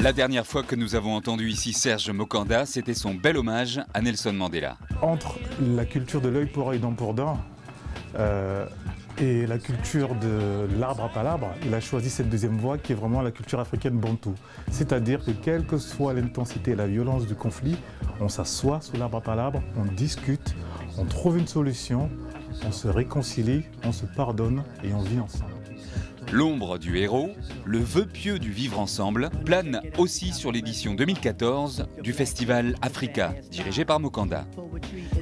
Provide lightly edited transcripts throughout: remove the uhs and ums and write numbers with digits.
La dernière fois que nous avons entendu ici Serge Mokanda, c'était son bel hommage à Nelson Mandela. Entre la culture de l'œil pour œil, dent pour dent, et la culture de l'arbre à palabre, il a choisi cette deuxième voie qui est vraiment la culture africaine bantou. C'est-à-dire que quelle que soit l'intensité et la violence du conflit, on s'assoit sous l'arbre à palabre, on discute, on trouve une solution, on se réconcilie, on se pardonne et on vit ensemble. L'ombre du héros, le vœu pieux du vivre ensemble, plane aussi sur l'édition 2014 du festival Africa, dirigé par Mokanda.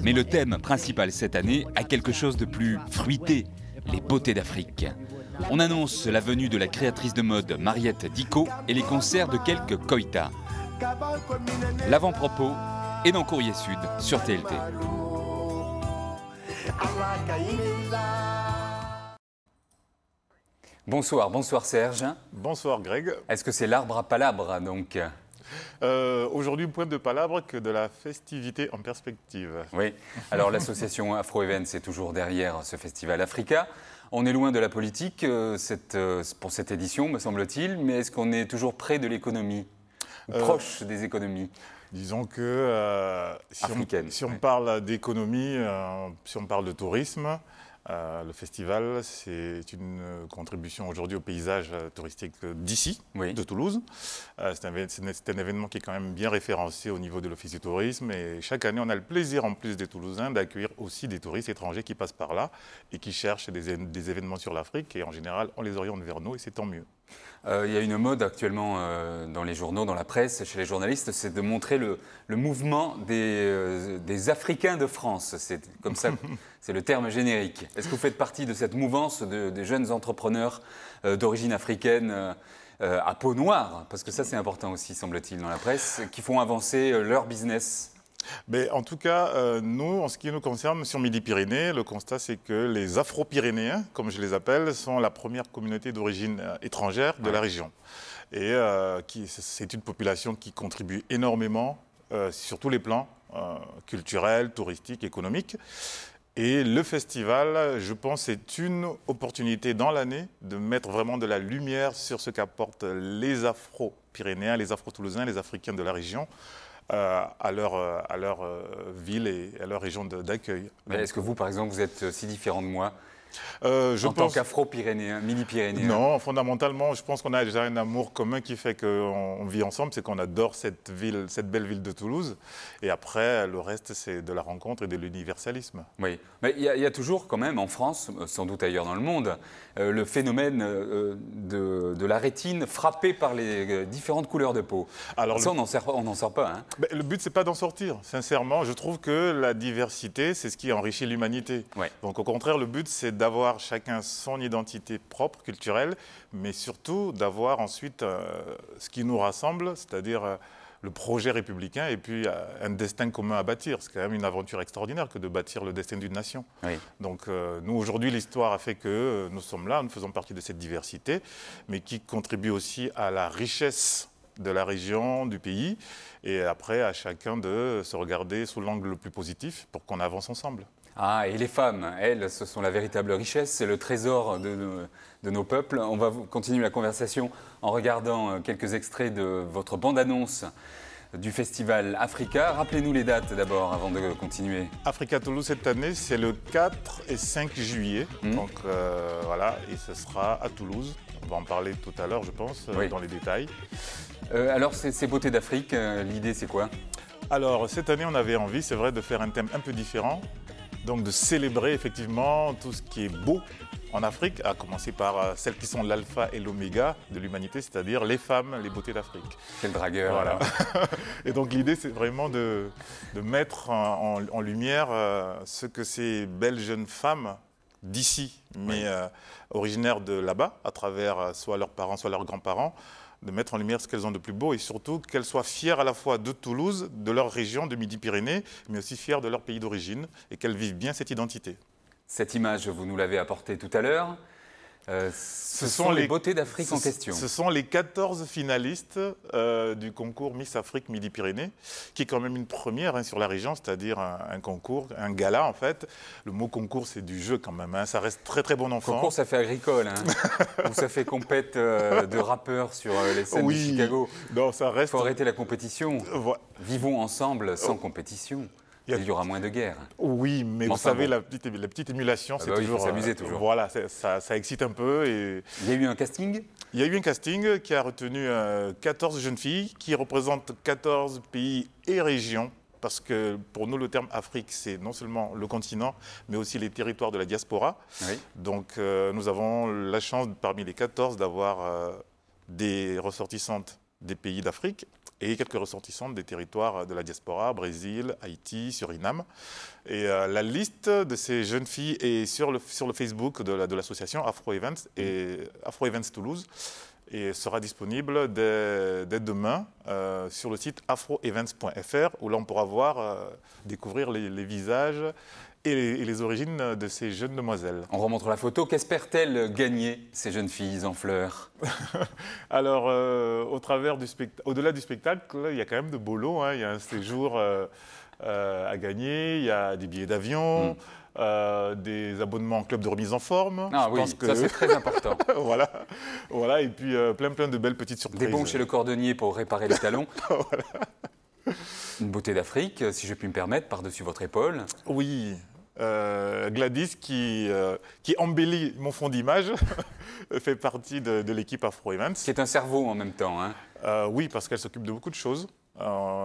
Mais le thème principal cette année a quelque chose de plus fruité, les beautés d'Afrique. On annonce la venue de la créatrice de mode Mariette Dicot et les concerts de quelques Koïta. L'avant-propos est dans Courrier Sud sur TLT. Bonsoir, bonsoir Serge. Bonsoir Greg. Est-ce que c'est l'arbre à palabre donc? Aujourd'hui, point de palabre que de la festivité en perspective. Oui, alors l'association Afro Events est toujours derrière ce festival Africa. On est loin de la politique pour cette édition, me semble-t-il, mais est-ce qu'on est toujours près de l'économie, proche des économies? Disons que si on parle d'économie, si on parle de tourisme, le festival, c'est une contribution aujourd'hui au paysage touristique d'ici, oui, de Toulouse. C'est un événement qui est quand même bien référencé au niveau de l'Office du tourisme. Et chaque année, on a le plaisir, en plus des Toulousains, d'accueillir aussi des touristes étrangers qui passent par là et qui cherchent des événements sur l'Afrique. Et en général, on les oriente vers nous et c'est tant mieux. Il y a une mode actuellement dans les journaux, dans la presse, chez les journalistes, c'est de montrer le mouvement des Africains de France. C'est comme ça, c'est le terme générique. Est-ce que vous faites partie de cette mouvance des jeunes entrepreneurs d'origine africaine à peau noire? Parce que ça, c'est important aussi, semble-t-il, dans la presse, qui font avancer leur business. Mais en tout cas, nous, en ce qui nous concerne, sur Midi-Pyrénées, le constat, c'est que les Afro-Pyrénéens, comme je les appelle, sont la première communauté d'origine étrangère de la région. Et c'est une population qui contribue énormément sur tous les plans, culturels, touristiques, économiques. Et le festival, je pense, c'est une opportunité dans l'année de mettre vraiment de la lumière sur ce qu'apportent les Afro-Pyrénéens, les Afro-Toulousains, les Africains de la région, à leur ville et à leur région d'accueil. Est-ce que vous, par exemple, vous êtes si différent de moi en tant qu'Afro-Pyrénéen, mini-Pyrénéen? Non, fondamentalement, je pense qu'on a déjà un amour commun qui fait qu'on vit ensemble, c'est qu'on adore cette belle ville de Toulouse. Et après, le reste, c'est de la rencontre et de l'universalisme. Oui, mais il y a toujours quand même en France, sans doute ailleurs dans le monde, le phénomène de la rétine frappée par les différentes couleurs de peau. Alors ça, on n'en sort pas. Hein. Le but, c'est pas d'en sortir. Sincèrement, je trouve que la diversité, c'est ce qui enrichit l'humanité. Ouais. Donc au contraire, le but, c'est d'avoir chacun son identité propre, culturelle, mais surtout d'avoir ensuite ce qui nous rassemble, c'est-à-dire le projet républicain et puis un destin commun à bâtir. C'est quand même une aventure extraordinaire que de bâtir le destin d'une nation. Oui. Donc nous, aujourd'hui, l'histoire a fait que nous sommes là, nous faisons partie de cette diversité, mais qui contribue aussi à la richesse de la région, du pays, et après à chacun de se regarder sous l'angle le plus positif pour qu'on avance ensemble. Ah, et les femmes, elles, ce sont la véritable richesse, c'est le trésor de nos peuples. On va continuer la conversation en regardant quelques extraits de votre bande-annonce du festival Africa. Rappelez-nous les dates d'abord avant de continuer. Africa Toulouse cette année, c'est le 4 et 5 juillet. Donc voilà, et ce sera à Toulouse. On va en parler tout à l'heure, je pense, oui, dans les détails. Alors, ces beautés d'Afrique, l'idée c'est quoi? Alors, cette année, on avait envie, c'est vrai, de faire un thème un peu différent. Donc de célébrer effectivement tout ce qui est beau en Afrique, à commencer par celles qui sont l'alpha et l'oméga de l'humanité, c'est-à-dire les femmes, les beautés d'Afrique. Quel dragueur. Voilà. Et donc l'idée, c'est vraiment de mettre en lumière ce que ces belles jeunes femmes d'ici, mais originaires de là-bas, à travers soit leurs parents, soit leurs grands-parents, de mettre en lumière ce qu'elles ont de plus beau et surtout qu'elles soient fières à la fois de Toulouse, de leur région, de Midi-Pyrénées, mais aussi fières de leur pays d'origine et qu'elles vivent bien cette identité. Cette image, vous nous l'avez apportée tout à l'heure. Ce sont les beautés d'Afrique en question. Ce sont les 14 finalistes du concours Miss Afrique Midi-Pyrénées, qui est quand même une première hein, sur la région, c'est-à-dire un concours, un gala en fait. Le mot concours, c'est du jeu quand même, hein. Ça reste très très bon enfant. Concours, ça fait agricole, hein. Ou ça fait compète de rappeurs sur les scènes de Chicago. Non, ça reste... Il faut arrêter la compétition. Vivons ensemble sans compétition. Il y aura moins de guerre. Oui, mais vous savez, la petite émulation, c'est toujours... Il faut s'amuser toujours. Voilà, ça excite un peu. Et... Il y a eu un casting ? Il y a eu un casting qui a retenu 14 jeunes filles qui représentent 14 pays et régions. Parce que pour nous, le terme Afrique, c'est non seulement le continent, mais aussi les territoires de la diaspora. Oui. Donc nous avons la chance, parmi les 14, d'avoir des ressortissantes des pays d'Afrique et quelques ressortissantes des territoires de la diaspora, Brésil, Haïti, Suriname. Et la liste de ces jeunes filles est sur le Facebook de l'association Afro Events et Afro Events Toulouse et sera disponible dès demain sur le site afroevents.fr où l'on pourra découvrir les visages et les origines de ces jeunes demoiselles. On remontre la photo. Qu'espèrent-elles gagner, ces jeunes filles en fleurs? Alors, au-delà du spectacle, il y a quand même de beaux lots, hein. Il y a un séjour à gagner, il y a des billets d'avion, des abonnements en club de remise en forme. Ah oui, ça c'est très important. voilà, et puis plein de belles petites surprises. Des bons chez le cordonnier pour réparer les talons. Voilà. Une beauté d'Afrique, si je puis me permettre, par-dessus votre épaule. Oui, Gladys qui embellit mon fond d'image fait partie de l'équipe Afro Events. Qui est un cerveau en même temps, hein. Oui, parce qu'elle s'occupe de beaucoup de choses.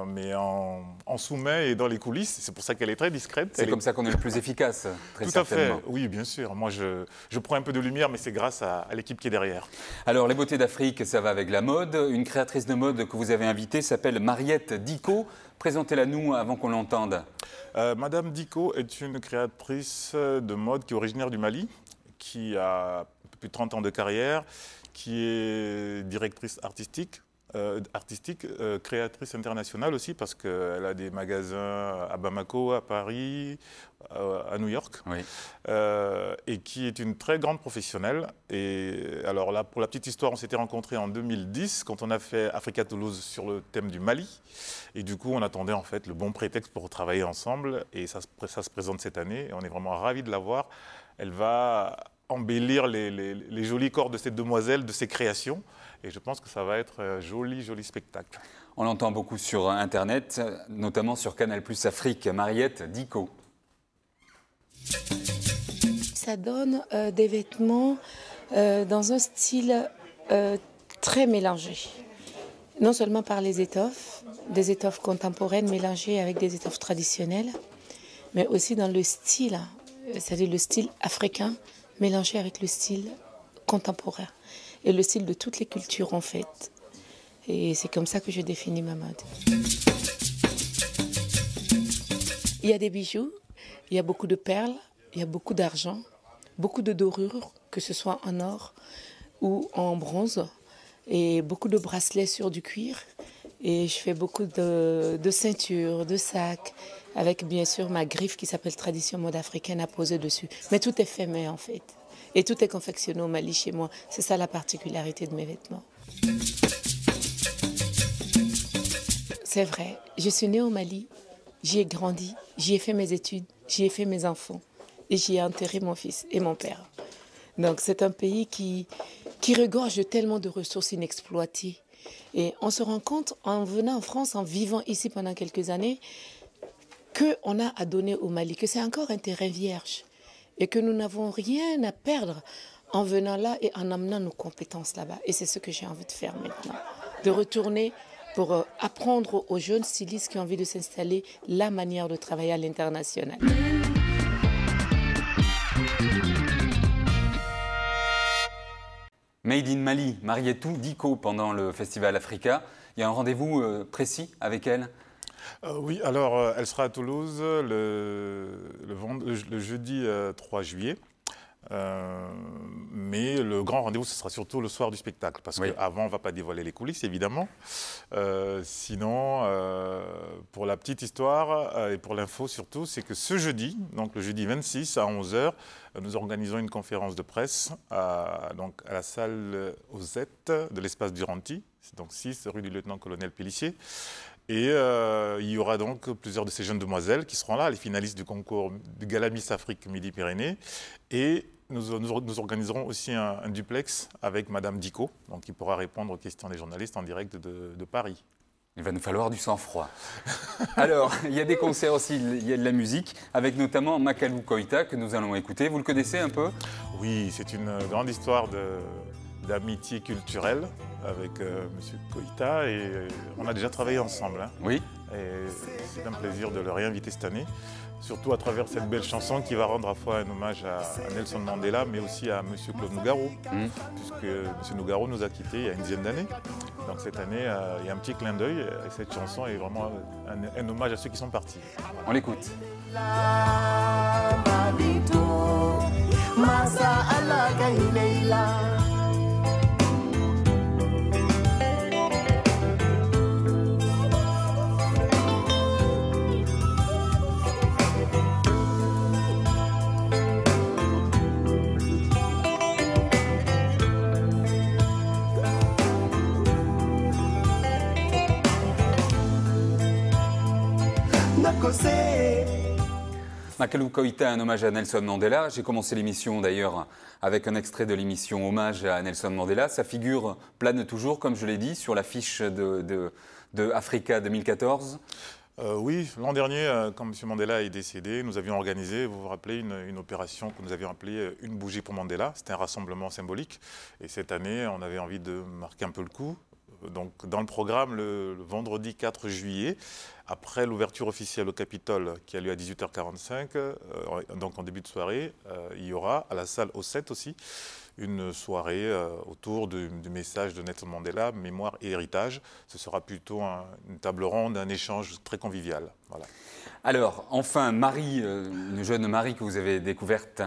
Mais en sous-main et dans les coulisses. C'est pour ça qu'elle est très discrète. C'est comme ça qu'on est le plus efficace, très Tout certainement. à fait, oui, bien sûr. Moi, je prends un peu de lumière, mais c'est grâce à l'équipe qui est derrière. Alors, les beautés d'Afrique, ça va avec la mode. Une créatrice de mode que vous avez invitée s'appelle Mariette Dicot. Présentez-la nous avant qu'on l'entende. Madame Dicot est une créatrice de mode qui est originaire du Mali, qui a un peu plus de 30 ans de carrière, qui est directrice artistique, créatrice internationale aussi, parce qu'elle a des magasins à Bamako, à Paris, à New York, oui. Et qui est une très grande professionnelle. Et alors là, pour la petite histoire, on s'était rencontrés en 2010, quand on a fait Africa Toulouse sur le thème du Mali. Et du coup, on attendait en fait le bon prétexte pour travailler ensemble. Et ça se présente cette année, et on est vraiment ravis de la voir. Elle va embellir les jolis corps de cette demoiselle, de ses créations. Et je pense que ça va être un joli spectacle. On l'entend beaucoup sur Internet, notamment sur Canal+ Afrique. Mariette Dicot. Ça donne des vêtements dans un style très mélangé. Non seulement par les étoffes, des étoffes contemporaines mélangées avec des étoffes traditionnelles, mais aussi dans le style, c'est-à-dire le style africain mélangé avec le style contemporain. Et le style de toutes les cultures en fait. Et c'est comme ça que je définis ma mode. Il y a des bijoux, il y a beaucoup de perles, il y a beaucoup d'argent, beaucoup de dorures, que ce soit en or ou en bronze, et beaucoup de bracelets sur du cuir. Et je fais beaucoup de ceintures, de sacs, avec bien sûr ma griffe qui s'appelle Tradition Mode Africaine à poser dessus. Mais tout est fait main en fait. Et tout est confectionné au Mali chez moi. C'est ça la particularité de mes vêtements. C'est vrai, je suis née au Mali, j'y ai grandi, j'y ai fait mes études, j'y ai fait mes enfants. Et j'y ai enterré mon fils et mon père. Donc c'est un pays qui regorge de tellement de ressources inexploitées. Et on se rend compte, en venant en France, en vivant ici pendant quelques années, qu'on a à donner au Mali, que c'est encore un terrain vierge. Et que nous n'avons rien à perdre en venant là et en amenant nos compétences là-bas. Et c'est ce que j'ai envie de faire maintenant. De retourner pour apprendre aux jeunes stylistes qui ont envie de s'installer la manière de travailler à l'international. Made in Mali, Mariette Dicot pendant le Festival Africa. Il y a un rendez-vous précis avec elle? Oui, alors elle sera à Toulouse le jeudi 3 juillet. Mais le grand rendez-vous, ce sera surtout le soir du spectacle, parce qu'avant, on ne va pas dévoiler les coulisses, évidemment. Sinon, pour la petite histoire et pour l'info surtout, c'est que ce jeudi, donc le jeudi 26 à 11 h, nous organisons une conférence de presse donc à la salle Osette de l'espace Duranty, donc 6 rue du lieutenant-colonel Pélissier. Et il y aura donc plusieurs de ces jeunes demoiselles qui seront là, les finalistes du concours du Gala Miss Afrique Midi-Pyrénées. Et nous organiserons aussi un duplex avec Madame Dicot, donc qui pourra répondre aux questions des journalistes en direct de Paris. Il va nous falloir du sang-froid. Alors, il y a des concerts aussi, il y a de la musique, avec notamment Makalu Koïta, que nous allons écouter. Vous le connaissez un peu? Oui, c'est une grande histoire d'amitié culturelle avec M. Koïta, et on a déjà travaillé ensemble. Hein. Oui. Et c'est un plaisir de le réinviter cette année, surtout à travers cette belle chanson qui va rendre à la fois un hommage à Nelson Mandela, mais aussi à M. Claude Nougaro, puisque M. Nougaro nous a quittés il y a une dizaine d'années. Donc cette année, il y a un petit clin d'œil, et cette chanson est vraiment un hommage à ceux qui sont partis. On l'écoute. Makalu Koïta, un hommage à Nelson Mandela. J'ai commencé l'émission d'ailleurs avec un extrait de l'émission Hommage à Nelson Mandela. Sa figure plane toujours, comme je l'ai dit, sur l'affiche de Africa 2014. Oui, l'an dernier, quand M. Mandela est décédé, nous avions organisé, vous vous rappelez, une opération que nous avions appelée « Une bougie pour Mandela ». C'était un rassemblement symbolique. Et cette année, on avait envie de marquer un peu le coup. Donc, dans le programme, le vendredi 4 juillet, après l'ouverture officielle au Capitole qui a lieu à 18h45, donc en début de soirée, il y aura à la salle O7 aussi une soirée autour du message de Nelson Mandela, mémoire et héritage. Ce sera plutôt une table ronde, un échange très convivial. Voilà. Alors, enfin, Marie, une jeune Marie que vous avez découverte,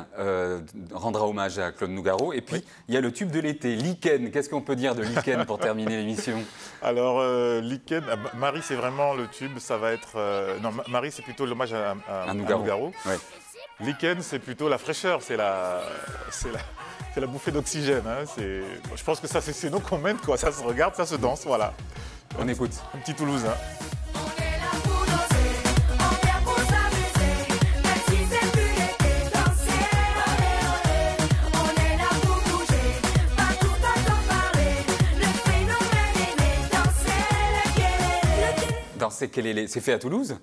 rendra hommage à Claude Nougaro. Et puis, il y a le tube de l'été, Lichen. Qu'est-ce qu'on peut dire de Lichen pour terminer l'émission? Alors, Lichen, Marie, c'est vraiment le tube. Ça va être... non, Marie, c'est plutôt l'hommage à Nougaro. Ouais. Lichen, c'est plutôt la fraîcheur, c'est la bouffée d'oxygène. Hein. Je pense que ça, c'est nous qu'on mène, quoi. Ça se regarde, ça se danse, voilà. On écoute. Un petit Toulousain. C'est fait à Toulouse?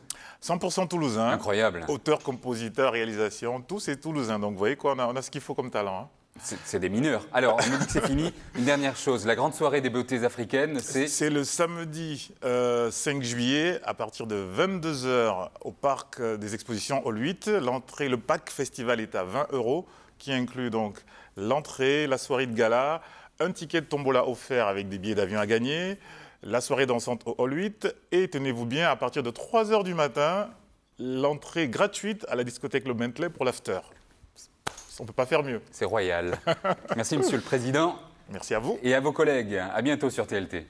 100% toulousain. Incroyable. Auteur, compositeur, réalisation, tout c'est toulousain. Donc vous voyez quoi, on a ce qu'il faut comme talent. Hein. C'est des mineurs. Alors, on me dit que c'est fini. Une dernière chose, la grande soirée des beautés africaines, c'est... C'est le samedi 5 juillet, à partir de 22 h au parc des expositions Hall 8. L'entrée, le pack festival est à 20 €, qui inclut donc l'entrée, la soirée de gala, un ticket de tombola offert avec des billets d'avion à gagner, la soirée dansante au Hall 8, et tenez-vous bien, à partir de 3 h du matin, l'entrée gratuite à la discothèque Le Bentley pour l'after. On ne peut pas faire mieux. C'est royal. Merci, Monsieur le Président. Merci à vous. Et à vos collègues. À bientôt sur TLT.